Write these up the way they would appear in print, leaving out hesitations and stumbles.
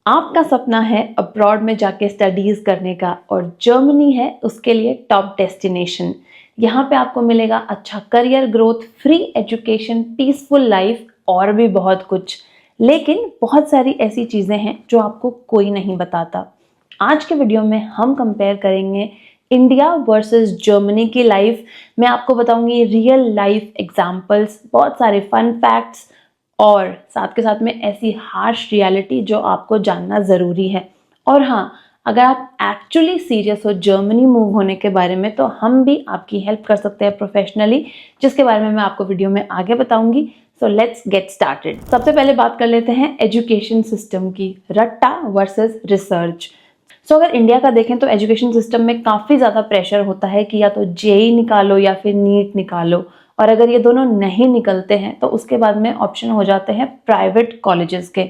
आपका सपना है अब्रॉड में जाके स्टडीज़ करने का और जर्मनी है उसके लिए टॉप डेस्टिनेशन। यहाँ पे आपको मिलेगा अच्छा career growth, free education, peaceful life और भी बहुत कुछ। लेकिन बहुत सारी ऐसी चीज़ें हैं जो आपको कोई नहीं बताता। आज के वीडियो में हम कंपेयर करेंगे इंडिया वर्सेस जर्मनी की लाइफ। मैं आपको बताऊंगी रियल लाइफ एग्जाम्पल्स, बहुत सारे फन फैक्ट्स और साथ के साथ में ऐसी हार्श रियलिटी जो आपको जानना ज़रूरी है। और हाँ, अगर आप एक्चुअली सीरियस हो जर्मनी मूव होने के बारे में तो हम भी आपकी हेल्प कर सकते हैं प्रोफेशनली, जिसके बारे में मैं आपको वीडियो में आगे बताऊंगी। So let's get started. सबसे पहले बात कर लेते हैं एजुकेशन सिस्टम की, रट्टा वर्सेस रिसर्च। अगर इंडिया का देखें तो एजुकेशन सिस्टम में काफ़ी ज़्यादा प्रेशर होता है कि या तो जेई निकालो या फिर नीट निकालो, और अगर ये दोनों नहीं निकलते हैं तो उसके बाद में ऑप्शन हो जाते हैं प्राइवेट कॉलेजेस के।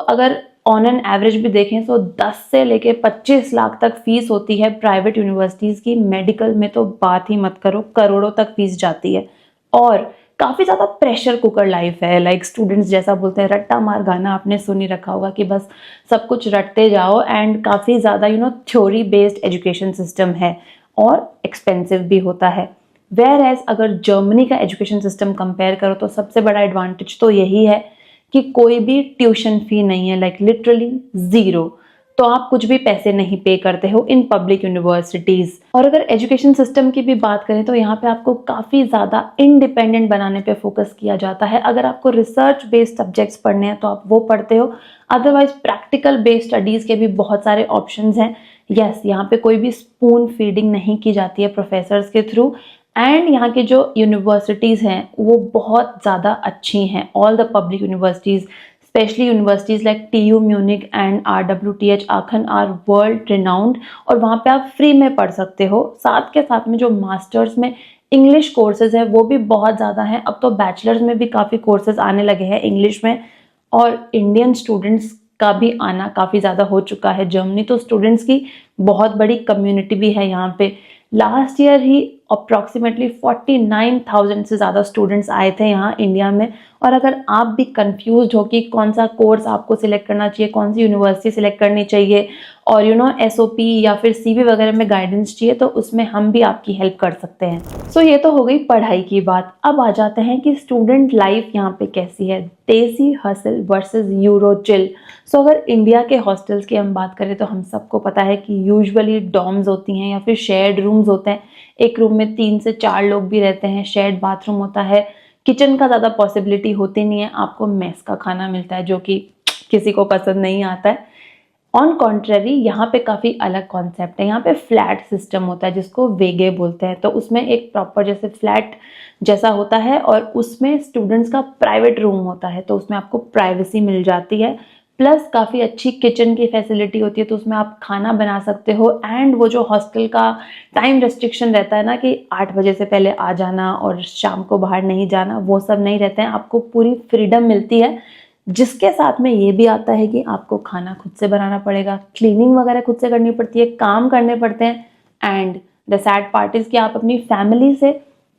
अगर ऑन एन एवरेज भी देखें तो 10 से लेके 25 लाख तक फीस होती है प्राइवेट यूनिवर्सिटीज़ की। मेडिकल में तो बात ही मत करो, करोड़ों तक फीस जाती है और काफ़ी ज़्यादा प्रेशर कुकर लाइफ है। लाइक स्टूडेंट्स जैसा बोलते हैं, रट्टा मार गाना आपने सुन ही रखा होगा कि बस सब कुछ रटते जाओ। एंड काफ़ी ज़्यादा थ्योरी बेस्ड एजुकेशन सिस्टम है और एक्सपेंसिव भी होता है। वेयर एज अगर जर्मनी का एजुकेशन सिस्टम कंपेयर करो तो सबसे बड़ा एडवांटेज तो यही है कि कोई भी ट्यूशन फी नहीं है, लाइक लिटरली ज़ीरो। तो आप कुछ भी पैसे नहीं पे करते हो इन पब्लिक यूनिवर्सिटीज़। और अगर एजुकेशन सिस्टम की भी बात करें तो यहाँ पे आपको काफ़ी ज़्यादा इंडिपेंडेंट बनाने पे फोकस किया जाता है। अगर आपको रिसर्च बेस्ड सब्जेक्ट्स पढ़ने हैं तो आप वो पढ़ते हो, अदरवाइज प्रैक्टिकल बेस्ड स्टडीज़ के भी बहुत सारे ऑप्शंस हैं। यस, यहाँ पे कोई भी स्पून फीडिंग नहीं की जाती है प्रोफेसर्स के थ्रू। एंड यहाँ की जो यूनिवर्सिटीज़ हैं वो बहुत ज़्यादा अच्छी हैं। All the public universities, specially universities like TU Munich and RWTH आखन आर वर्ल्ड रिनाउंड, और वहाँ पे आप फ्री में पढ़ सकते हो। साथ के साथ में जो मास्टर्स में इंग्लिश कोर्सेज है वो भी बहुत ज़्यादा हैं। अब तो बैचलर्स में भी काफ़ी कोर्सेज आने लगे हैं इंग्लिश में, और इंडियन स्टूडेंट्स का भी आना काफ़ी ज़्यादा हो चुका है जर्मनी। तो स्टूडेंट्स की बहुत बड़ी कम्युनिटी भी है यहाँ पे। लास्ट ईयर ही अप्रॉक्सीमेटली 49,000 से ज़्यादा स्टूडेंट्स आए थे यहाँ इंडिया में। और अगर आप भी कंफ्यूज हो कि कौन सा कोर्स आपको सिलेक्ट करना चाहिए, कौन सी यूनिवर्सिटी सिलेक्ट करनी चाहिए, और SOP या फिर CV वगैरह में गाइडेंस चाहिए, तो उसमें हम भी आपकी हेल्प कर सकते हैं। ये तो हो गई पढ़ाई की बात। अब आ जाते हैं कि स्टूडेंट लाइफ यहाँ पे कैसी है, देसी हसल वर्सेस यूरो चिल। अगर इंडिया के हॉस्टल्स की हम बात करें तो हम सबको पता है कि यूजुअली डॉर्म्स होती हैं या फिर शेयर्ड रूम्स होते हैं। एक रूम में 3 से 4 लोग भी रहते हैं, शेयर्ड बाथरूम होता है, किचन का ज़्यादा पॉसिबिलिटी होती नहीं है, आपको मेस का खाना मिलता है जो कि किसी को पसंद नहीं आता है। ऑन कॉन्ट्ररी यहाँ पे काफ़ी अलग कॉन्सेप्ट है। यहाँ पे फ्लैट सिस्टम होता है जिसको वेगे बोलते हैं। तो उसमें एक प्रॉपर जैसे फ्लैट जैसा होता है और उसमें स्टूडेंट्स का प्राइवेट रूम होता है, तो उसमें आपको प्राइवेसी मिल जाती है। प्लस काफ़ी अच्छी किचन की फैसिलिटी होती है, तो उसमें आप खाना बना सकते हो। एंड वो जो हॉस्टल का टाइम रेस्ट्रिक्शन रहता है ना कि 8 बजे से पहले आ जाना और शाम को बाहर नहीं जाना, वो सब नहीं रहते हैं। आपको पूरी फ्रीडम मिलती है, जिसके साथ में ये भी आता है कि आपको खाना खुद से बनाना पड़ेगा, क्लीनिंग वगैरह खुद से करनी पड़ती है, काम करने पड़ते हैं। And the sad part is कि आप अपनी फैमिली से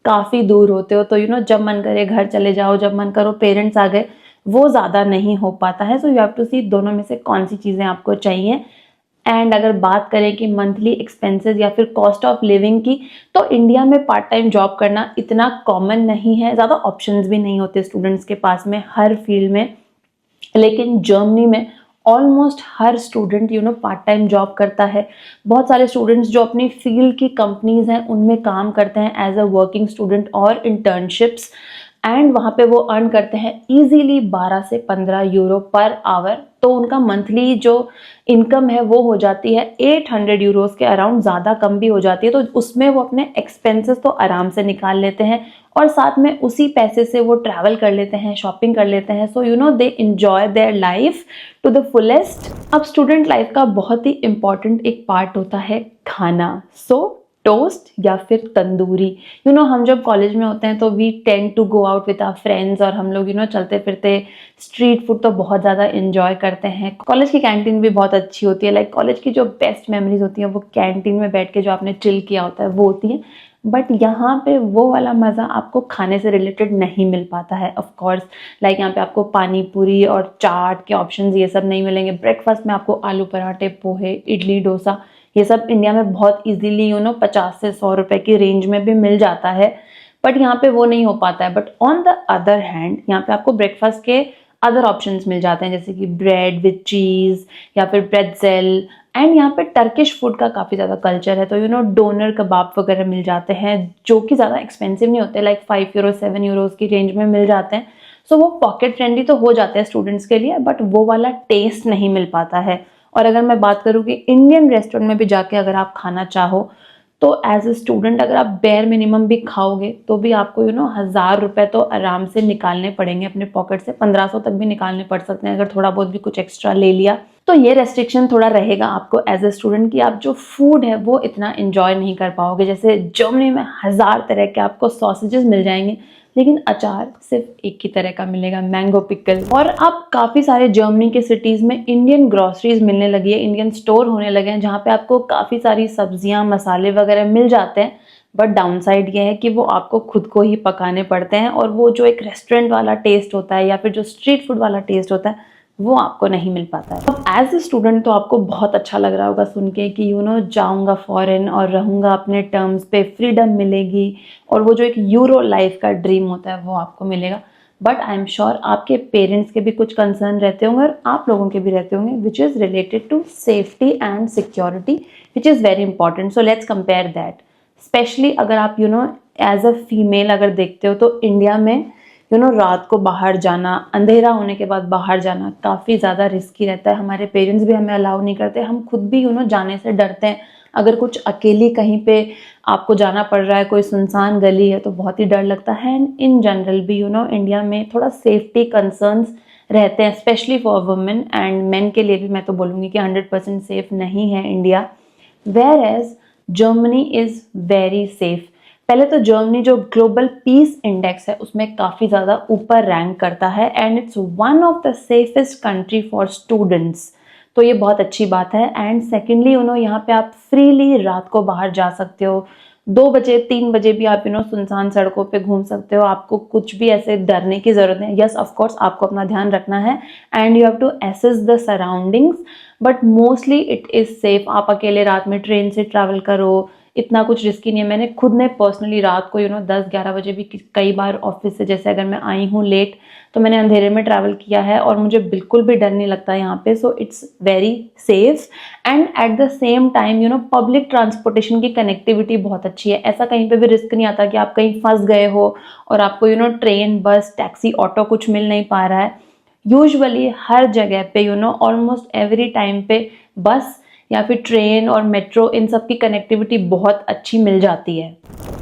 काफ़ी दूर होते हो। तो जब मन करे घर चले जाओ, जब मन करो पेरेंट्स आ गए, वो ज़्यादा नहीं हो पाता है। यू हैव टू सी दोनों में से कौन सी चीज़ें आपको चाहिए। एंड अगर बात करें कि मंथली एक्सपेंसेस या फिर कॉस्ट ऑफ लिविंग की, तो इंडिया में पार्ट टाइम जॉब करना इतना कॉमन नहीं है, ज़्यादा ऑप्शंस भी नहीं होते स्टूडेंट्स के पास में हर फील्ड में। लेकिन जर्मनी में ऑलमोस्ट हर स्टूडेंट पार्ट टाइम जॉब करता है। बहुत सारे स्टूडेंट्स जो अपनी फील्ड की कंपनीज हैं उनमें काम करते हैं एज अ वर्किंग स्टूडेंट और इंटर्नशिप्स। एंड वहाँ पे वो अर्न करते हैं इजीली 12 से 15 यूरो पर आवर। तो उनका मंथली जो इनकम है वो हो जाती है 800 यूरोस के अराउंड, ज़्यादा कम भी हो जाती है। तो उसमें वो अपने एक्सपेंसेस तो आराम से निकाल लेते हैं और साथ में उसी पैसे से वो ट्रैवल कर लेते हैं, शॉपिंग कर लेते हैं। They enjoy their life to the fullest. अब स्टूडेंट लाइफ का बहुत ही इंपॉर्टेंट एक पार्ट होता है खाना। टोस्ट या फिर तंदूरी। हम जब कॉलेज में होते हैं तो we tend to go out with our friends, और हम लोग चलते फिरते स्ट्रीट फूड तो बहुत ज़्यादा एंजॉय करते हैं। कॉलेज की कैंटीन भी बहुत अच्छी होती है। लाइक कॉलेज की जो बेस्ट मेमोरीज होती हैं वो कैंटीन में बैठ के जो आपने चिल किया होता है वो होती है। बट यहाँ पे वो वाला मज़ा आपको खाने से रिलेटेड नहीं मिल पाता है। ऑफ कोर्स लाइक यहाँ पे आपको पानी पूरी और चाट के ऑप्शंस ये सब नहीं मिलेंगे। ब्रेकफास्ट में आपको आलू पराठे, पोहे, इडली, डोसा ये सब इंडिया में बहुत इजीली 50 से 100 रुपए की रेंज में भी मिल जाता है, बट यहाँ पे वो नहीं हो पाता है। But on the other hand यहाँ पे आपको ब्रेकफास्ट के अदर ऑप्शंस मिल जाते हैं, जैसे कि ब्रेड विद चीज़ या फिर प्रेट्ज़ेल। एंड यहाँ पे टर्किश फूड का काफ़ी ज़्यादा कल्चर है, तो डोनर कबाब वगैरह मिल जाते हैं जो कि ज़्यादा एक्सपेंसिव नहीं होते, लाइक 5 यूरो 7 यूरोज़ की रेंज में मिल जाते हैं। सो वो पॉकेट फ्रेंडली तो हो जाते हैं स्टूडेंट्स के लिए, बट वो वाला टेस्ट नहीं मिल पाता है। और अगर मैं बात करूँ कि इंडियन रेस्टोरेंट में भी जाके अगर आप खाना चाहो तो एज ए स्टूडेंट अगर आप बेयर मिनिमम भी खाओगे तो भी आपको 1000 रुपए तो आराम से निकालने पड़ेंगे अपने पॉकेट से। 1500 तक भी निकालने पड़ सकते हैं अगर थोड़ा बहुत भी कुछ एक्स्ट्रा ले लिया। तो ये रेस्ट्रिक्शन थोड़ा रहेगा आपको एज ए स्टूडेंट कि आप जो फूड है वो इतना एंजॉय नहीं कर पाओगे। जैसे जर्मनी में 1000 तरह के आपको सॉसेजेस मिल जाएंगे, लेकिन अचार सिर्फ एक ही तरह का मिलेगा, मैंगो पिकल। और अब काफ़ी सारे जर्मनी के सिटीज़ में इंडियन ग्रॉसरीज मिलने लगी है, इंडियन स्टोर होने लगे हैं जहाँ पे आपको काफ़ी सारी सब्जियां, मसाले वगैरह मिल जाते हैं। बट डाउन साइड ये है कि वो आपको खुद को ही पकाने पड़ते हैं, और वो जो एक रेस्टोरेंट वाला टेस्ट होता है या फिर जो स्ट्रीट फूड वाला टेस्ट होता है वो आपको नहीं मिल पाता है। अब एज ए स्टूडेंट तो आपको बहुत अच्छा लग रहा होगा सुन के कि जाऊंगा फॉरेन और रहूंगा अपने टर्म्स पे, फ्रीडम मिलेगी, और वो जो एक यूरो लाइफ का ड्रीम होता है वो आपको मिलेगा। बट आई एम श्योर आपके पेरेंट्स के भी कुछ कंसर्न रहते होंगे और आप लोगों के भी रहते होंगे, which is related to safety and security, which is very important. So let's compare that. Specially अगर आप एज अ फीमेल अगर देखते हो तो इंडिया में रात को बाहर जाना, अंधेरा होने के बाद बाहर जाना काफ़ी ज़्यादा रिस्की रहता है। हमारे पेरेंट्स भी हमें अलाउ नहीं करते, हम खुद भी जाने से डरते हैं। अगर कुछ अकेली कहीं पे आपको जाना पड़ रहा है, कोई सुनसान गली है, तो बहुत ही डर लगता है। एंड इन जनरल भी इंडिया में थोड़ा सेफ्टी कंसर्न्स रहते हैं, specially for women and main के लिए भी। मैं तो बोलूँगी कि 100% सेफ नहीं है India, whereas Germany is very safe. पहले तो जर्मनी जो ग्लोबल पीस इंडेक्स है उसमें काफ़ी ज़्यादा ऊपर रैंक करता है, and it's one of the safest country for students. तो ये बहुत अच्छी बात है। एंड सेकेंडली यहाँ पे आप फ्रीली रात को बाहर जा सकते हो, 2 बजे 3 बजे भी आप सुनसान सड़कों पे घूम सकते हो। आपको कुछ भी ऐसे डरने की ज़रूरत नहीं। यस ऑफ कोर्स आपको अपना ध्यान रखना है and you have to assess the surroundings, but mostly it is safe. आप अकेले रात में ट्रेन से ट्रैवल करो, इतना कुछ रिस्की नहीं है। मैंने खुद ने पर्सनली रात को 10-11 बजे भी कई बार ऑफिस से, जैसे अगर मैं आई हूँ लेट, तो मैंने अंधेरे में ट्रैवल किया है और मुझे बिल्कुल भी डर नहीं लगता यहाँ पे। So it's very safe and at the same time public transportation की कनेक्टिविटी बहुत अच्छी है। ऐसा कहीं पे भी रिस्क नहीं आता कि आप कहीं फंस गए हो और आपको ट्रेन, बस, टैक्सी, ऑटो कुछ मिल नहीं पा रहा है। यूजुअली हर जगह पे ऑलमोस्ट एवरी टाइम पे बस या फिर ट्रेन और मेट्रो, इन सब की कनेक्टिविटी बहुत अच्छी मिल जाती है।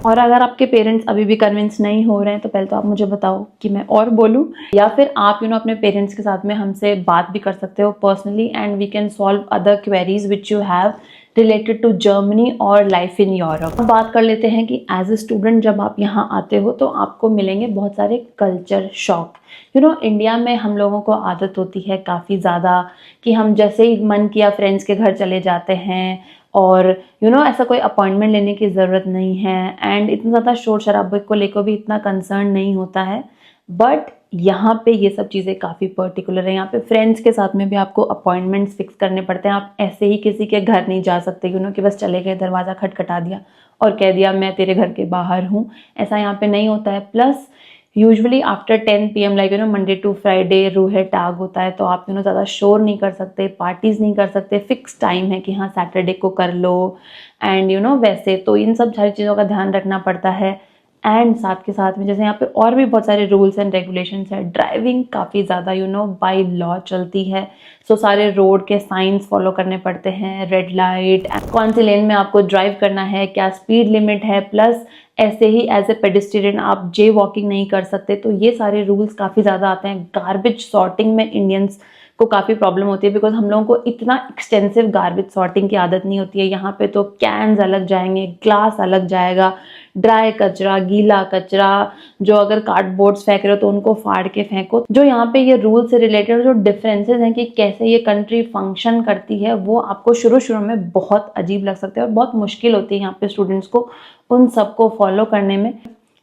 और अगर आपके पेरेंट्स अभी भी कन्विंस नहीं हो रहे हैं तो पहले तो आप मुझे बताओ कि मैं और बोलूं, या फिर आप अपने पेरेंट्स के साथ में हमसे बात भी कर सकते हो personally, and we can solve other queries which you have related to Germany और लाइफ इन यूरोप। बात कर लेते हैं कि एज ए स्टूडेंट जब आप यहाँ आते हो तो आपको मिलेंगे बहुत सारे कल्चर शॉक। इंडिया में हम लोगों को आदत होती है काफ़ी ज़्यादा कि हम जैसे ही मन किया फ्रेंड्स के घर चले जाते हैं, और ऐसा कोई अपॉइंटमेंट लेने की ज़रूरत नहीं है, एंड इतना ज़्यादा शोर शराबे को लेकर भी इतना कंसर्न नहीं होता है। बट यहाँ पे ये सब चीज़ें काफ़ी पर्टिकुलर है। यहाँ पे फ्रेंड्स के साथ में भी आपको अपॉइंटमेंट्स फिक्स करने पड़ते हैं। आप ऐसे ही किसी के घर नहीं जा सकते कि बस चले गए, दरवाज़ा खटखटा दिया और कह दिया मैं तेरे घर के बाहर हूँ। ऐसा यहाँ पे नहीं होता है। Plus usually after 10 PM like Monday to Friday रूहे टैग होता है, तो आप ज़्यादा शोर नहीं कर सकते, पार्टीज़ नहीं कर सकते। फिक्स टाइम है कि हाँ सैटरडे को कर लो, एंड वैसे तो इन सब सारी चीज़ों का ध्यान रखना पड़ता है। एंड साथ के साथ में जैसे यहाँ पे और भी बहुत सारे रूल्स एंड रेगुलेशंस है। ड्राइविंग काफ़ी ज़्यादा बाय लॉ चलती है, सो सारे रोड के साइंस फॉलो करने पड़ते हैं, रेड लाइट, कौन सी लेन में आपको ड्राइव करना है, क्या स्पीड लिमिट है। प्लस ऐसे ही एज ए पेडिस्ट्रियन आप जे वॉकिंग नहीं कर सकते। तो ये सारे रूल्स काफ़ी ज़्यादा आते हैं। गार्बेज सॉर्टिंग में इंडियंस को काफ़ी प्रॉब्लम होती है, बिकॉज हम लोगों को इतना एक्सटेंसिव गार्बेज सॉर्टिंग की आदत नहीं होती है। यहाँ पे तो कैंस अलग जाएंगे, ग्लास अलग जाएगा, ड्राई कचरा, गीला कचरा, जो अगर कार्डबोर्ड्स फेंक रहे हो तो उनको फाड़ के फेंको। जो यहाँ पे ये रूल से रिलेटेड जो डिफरेंसेस हैं कि कैसे ये कंट्री फंक्शन करती है, वो आपको शुरू शुरू में बहुत अजीब लग सकते हैं और बहुत मुश्किल होती है यहाँ पे स्टूडेंट्स को उन सबको फॉलो करने में।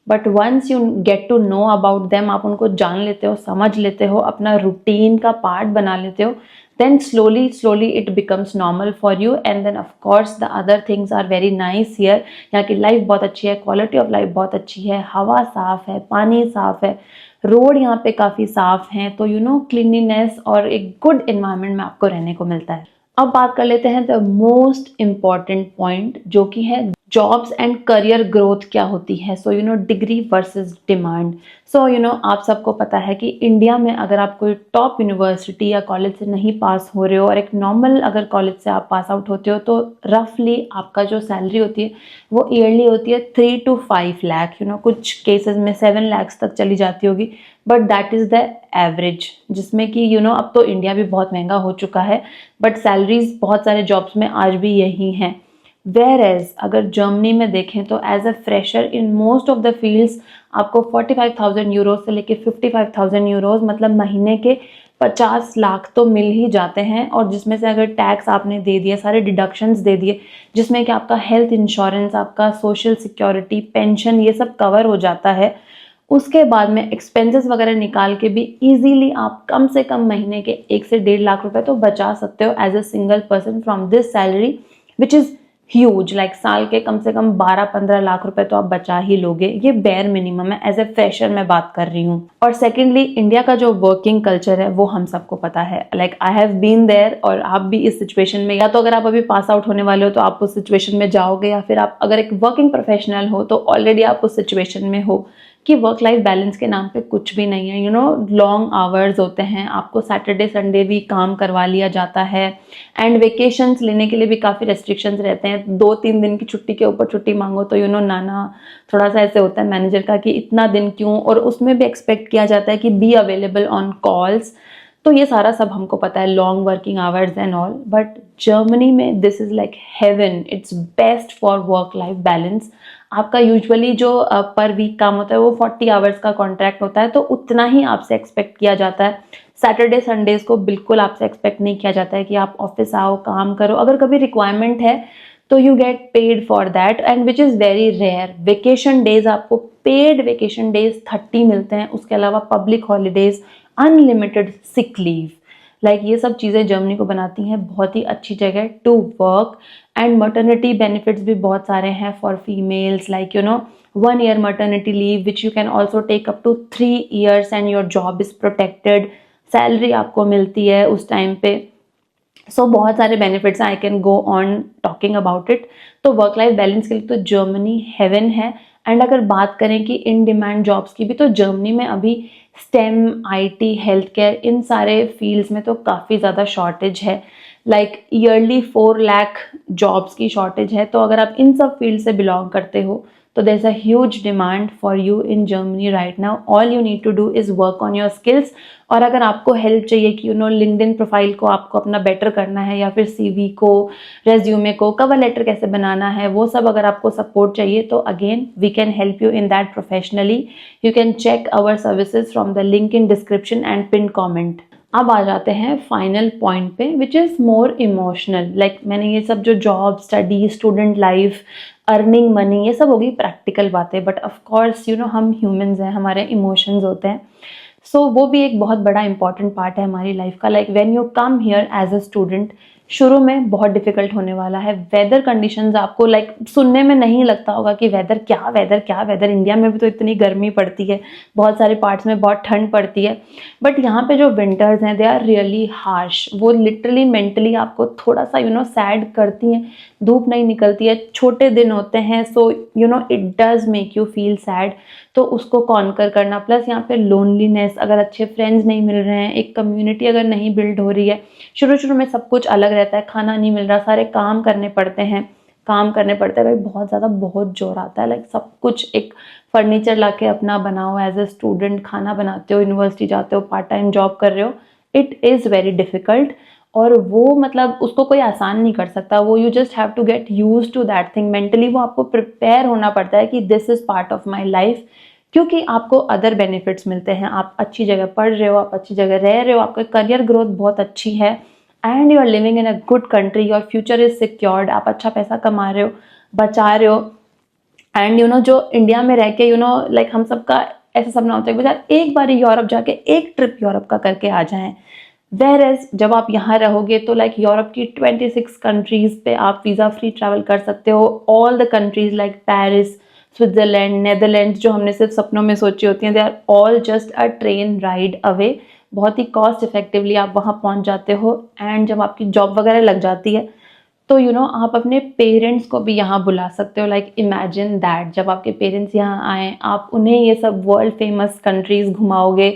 But once you get to know about them, आप उनको जान लेते हो, समझ लेते हो, अपना रूटीन का पार्ट बना लेते हो, then slowly it becomes normal for you. And then of course the other things are very nice here. यहाँ की लाइफ बहुत अच्छी है, क्वालिटी ऑफ लाइफ बहुत अच्छी है, हवा साफ है, पानी साफ है, रोड यहाँ पे काफ़ी साफ हैं, तो यू नो क्लीनिनेस और एक गुड इन्वायरमेंट में आपको रहने को मिलता है। अब बात कर लेते हैं द मोस्ट इम्पॉर्टेंट पॉइंट, जो कि है जॉब्स एंड करियर ग्रोथ क्या होती है। So you know degree versus demand. So you know आप सबको पता है कि इंडिया में अगर आप कोई टॉप यूनिवर्सिटी या कॉलेज से नहीं पास हो रहे हो और एक नॉर्मल अगर कॉलेज से आप पास आउट होते हो, तो रफली आपका जो सैलरी होती है वो ईयरली होती है 3 to 5 लाख, यू नो कुछ केसेस में 7 लाख तक चली जाती होगी, but that is the average. जिसमें कि यू नो अब तो इंडिया भी बहुत महंगा हो चुका है, बट सैलरीज बहुत सारे जॉब्स में आज भी यही हैं। वेयर एज अगर जर्मनी में देखें तो as a fresher in most of the fields आपको 45,000 यूरोज से लेके 55,000 यूरोज, मतलब महीने के 50 लाख तो मिल ही जाते हैं। और जिसमें से अगर टैक्स आपने दे दिया, सारे डिडक्शंस दे दिए, जिसमें कि आपका हेल्थ इंश्योरेंस, आपका सोशल सिक्योरिटी, पेंशन, ये सब कवर हो जाता है, उसके बाद में एक्सपेंसेस वगैरह निकाल के भी इजीली आप कम से कम महीने के 1 से 1.5 लाख रुपए तो बचा सकते हो as a single person from this salary, which is huge. Like साल के कम से कम 12-15 लाख रुपए तो आप बचा ही लोगे। ये बेयर मिनिमम है, एज ए फ्रेशर मैं बात कर रही हूँ। और सेकेंडली इंडिया का जो वर्किंग कल्चर है वो हम सबको पता है। Like I have been there, और आप भी इस सिचुएशन में, या तो अगर आप अभी पास आउट होने वाले हो तो आप उस सिचुएशन में जाओगे, या फिर आप अगर एक वर्किंग प्रोफेशनल हो तो ऑलरेडी आप उस सिचुएशन में हो कि वर्क लाइफ बैलेंस के नाम पे कुछ भी नहीं है। यू नो लॉन्ग आवर्स होते हैं, आपको सैटरडे संडे भी काम करवा लिया जाता है, एंड वेकेशंस लेने के लिए भी काफ़ी रेस्ट्रिक्शंस रहते हैं। 2-3 दिन की छुट्टी के ऊपर छुट्टी मांगो तो यू नो नाना थोड़ा सा ऐसे होता है मैनेजर का कि इतना दिन क्यों, और उसमें भी एक्सपेक्ट किया जाता है कि बी अवेलेबल ऑन कॉल्स। तो ये सारा सब हमको पता है, long working hours and all. But Germany में this is like heaven, it's best for work life balance. आपका यूजुअली जो पर वीक काम होता है वो 40 आवर्स का कॉन्ट्रैक्ट होता है, तो उतना ही आपसे एक्सपेक्ट किया जाता है। सैटरडे संडेज को बिल्कुल आपसे एक्सपेक्ट नहीं किया जाता है कि आप ऑफिस आओ, काम करो। अगर कभी रिक्वायरमेंट है तो you get paid for that, and which is very rare. Vacation days आपको पेड वेकेशन डेज 30 मिलते हैं, उसके अलावा public holidays, unlimited sick leave. Like ये सब चीज़ें जर्मनी को बनाती हैं बहुत ही अच्छी जगह to work. And maternity benefits भी बहुत सारे हैं for females, like you know 1 year maternity leave which you can also take up to 3 years and your job is protected। Salary आपको मिलती है उस टाइम पे। सो बहुत सारे बेनिफिट्स हैं, I can go on talking about it. तो work life balance के लिए तो जर्मनी हेवन है। एंड अगर बात करें कि इन डिमांड जॉब्स की भी, तो जर्मनी में अभी स्टेम, आईटी, हेल्थ केयर, इन सारे फील्ड्स में तो काफ़ी ज़्यादा शॉर्टेज है। लाइक ईयरली 4 लाख जॉब्स की शॉर्टेज है। तो अगर आप इन सब फील्ड से बिलोंग करते हो तो there's a huge demand for you in Germany right now. All you need to do is work on your skills। और अगर आपको हेल्प चाहिए कि यू नो लिंक्डइन प्रोफाइल को आपको अपना बेटर करना है, या फिर सीवी को, रेज्यूमे को, कवर लेटर कैसे बनाना है, वो सब अगर आपको सपोर्ट चाहिए, तो again we can help you in that professionally. You can check our services from the link in description and pin comment. अब आ जाते हैं फाइनल पॉइंट पे, which is more emotional. Like मैंने ये सब जो job, study, student life, earning money, ये सब होगी प्रैक्टिकल बातें, but of course you know हम ह्यूमंस हैं, हमारे इमोशंस होते हैं। सो वो भी एक बहुत बड़ा इंपॉर्टेंट पार्ट है हमारी लाइफ का। Like when you come here as a student, शुरू में बहुत डिफिकल्ट होने वाला है। वेदर कंडीशंस आपको लाइक सुनने में नहीं लगता होगा कि वेदर क्या वेदर क्या वेदर, इंडिया में भी तो इतनी गर्मी पड़ती है, बहुत सारे पार्ट्स में बहुत ठंड पड़ती है, बट यहाँ पे जो विंटर्स हैं दे आर रियली हार्श। वो लिटरली मेंटली आपको थोड़ा सा यू नो सैड करती हैं। धूप नहीं निकलती है, छोटे दिन होते हैं, so you know it does make you feel sad. तो उसको कॉन्कर करना, प्लस यहाँ पे लोनलीनेस, अगर अच्छे फ्रेंड्स नहीं मिल रहे हैं, एक कम्युनिटी अगर नहीं बिल्ड हो रही है, शुरू शुरू में सब कुछ अलग रहता है, खाना नहीं मिल रहा, सारे काम करने पड़ते हैं भाई, बहुत ज़्यादा बहुत जोर आता है। लाइक सब कुछ, एक फर्नीचर ला के अपना बनाओ एज ए स्टूडेंट, खाना बनाते हो, यूनिवर्सिटी जाते हो, पार्ट टाइम जॉब कर रहे हो, इट इज़ वेरी डिफ़िकल्ट, और वो मतलब उसको कोई आसान नहीं कर सकता, वो you just have to get used to that thing. Mentally वो आपको प्रिपेयर होना पड़ता है कि this is part of my life, क्योंकि आपको अदर बेनिफिट्स मिलते हैं। आप अच्छी जगह पढ़ रहे हो, आप अच्छी जगह रह रहे हो, आपका करियर ग्रोथ बहुत अच्छी है, and you are living in a good country, your future is secured, आप अच्छा पैसा कमा रहे हो, बचा रहे हो। एंड यू नो जो इंडिया में रह के लाइक हम सबका ऐसा सपना होता है कि यार एक बार यूरोप जाके एक ट्रिप यूरोप का करके आ जाएं। वेर एज जब आप यहाँ रहोगे तो लाइक यूरोप की 26 कंट्रीज पे आप वीज़ा फ्री ट्रैवल कर सकते हो। All the countries like Paris, Switzerland, Netherlands, जो हमने सिर्फ सपनों में सोची होती हैं, they are all just a train ride away. बहुत ही कॉस्ट इफेक्टिवली आप वहाँ पहुँच जाते हो। एंड जब आपकी जॉब वगैरह लग जाती है तो आप अपने पेरेंट्स को भी यहाँ बुला सकते हो। लाइक इमेजिन दैट, जब आपके पेरेंट्स यहाँ आए, आप उन्हें ये सब वर्ल्ड फेमस कंट्रीज घुमाओगे,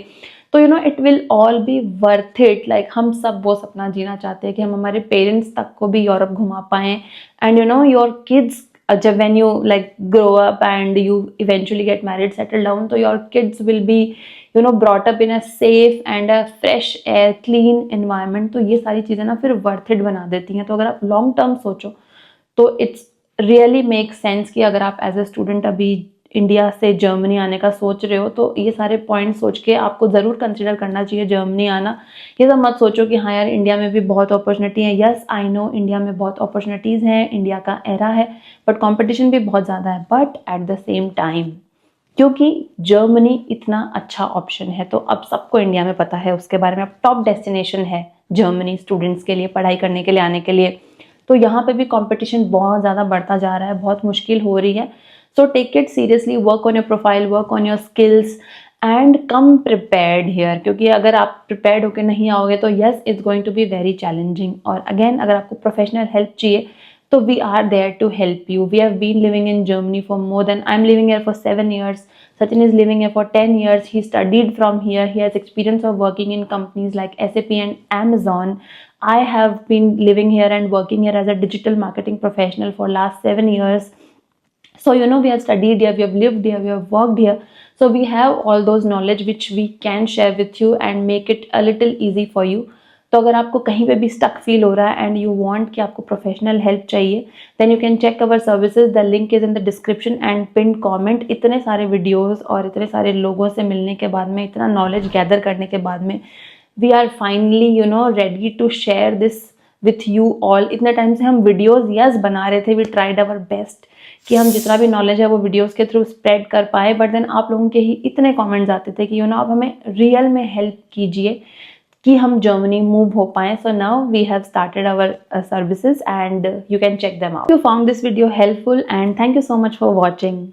तो it will all B worth it. Like हम सब वो सपना जीना चाहते हैं कि हम हमारे पेरेंट्स तक को भी यूरोप घुमा पाएं। एंड योर किड्स, जब when you like grow up and you eventually get married, settle down, तो your kids will be brought up in a safe and a fresh air, clean environment। तो ये सारी चीज़ें ना फिर worth it बना देती हैं। तो अगर आप लॉन्ग टर्म सोचो तो इट्स रियली मेक सेंस कि अगर आप एज ए स्टूडेंट अभी इंडिया से जर्मनी आने का सोच रहे हो तो ये सारे पॉइंट सोच के आपको ज़रूर कंसिडर करना चाहिए जर्मनी आना। ये सब मत सोचो कि हाँ यार इंडिया में भी बहुत अपॉर्चुनिटी है। यस आई नो इंडिया में बहुत अपॉर्चुनिटीज़ हैं, इंडिया का एरा है, बट कंपटीशन भी बहुत ज़्यादा है। But at the same time, क्योंकि जर्मनी इतना अच्छा ऑप्शन है, तो अब सबको इंडिया में पता है उसके बारे में, अब टॉप डेस्टिनेशन है जर्मनी स्टूडेंट्स के लिए, पढ़ाई करने के लिए आने के लिए। तो यहाँ पे भी कंपटीशन बहुत ज़्यादा बढ़ता जा रहा है, बहुत मुश्किल हो रही है। So take it seriously, work on your profile, work on your skills and come prepared here. क्योंकि अगर आप प्रिपेयर्ड होकर नहीं आओगे तो yes it's going to be very challenging. और अगेन अगर आपको प्रोफेशनल हेल्प चाहिए तो we are there to help you. We have been living in Germany for more than, I'm living here for 7 years. Sachin is living here for 10 years. He studied from here. He has experience of working in companies like SAP and Amazon. I have been living here and working here as a digital marketing professional for last 7 years. So we have studied here, we have lived here, we have worked here. So we have all those knowledge which we can share with you and make it a little easy for you. तो अगर आपको कहीं पे भी stuck feel हो रहा है and you want कि आपको प्रोफेशनल हेल्प चाहिए, then you can check our services. The link is in the description and pin comment. इतने सारे वीडियोस और इतने सारे लोगों से मिलने के बाद में, इतना नॉलेज गैदर करने के बाद में, we are finally ready to share this with you all. इतने टाइम से हम वीडियोस यस बना रहे थे, वी ट्राइड अवर बेस्ट कि हम जितना भी नॉलेज है वो वीडियोस के थ्रू स्प्रेड कर पाए, बट देन आप लोगों के ही इतने कमेंट्स आते थे कि आप हमें रियल में हेल्प कीजिए कि हम जर्मनी मूव हो पाएं। So now we have started our services and you can check them out. You found this video helpful and thank you so much for watching.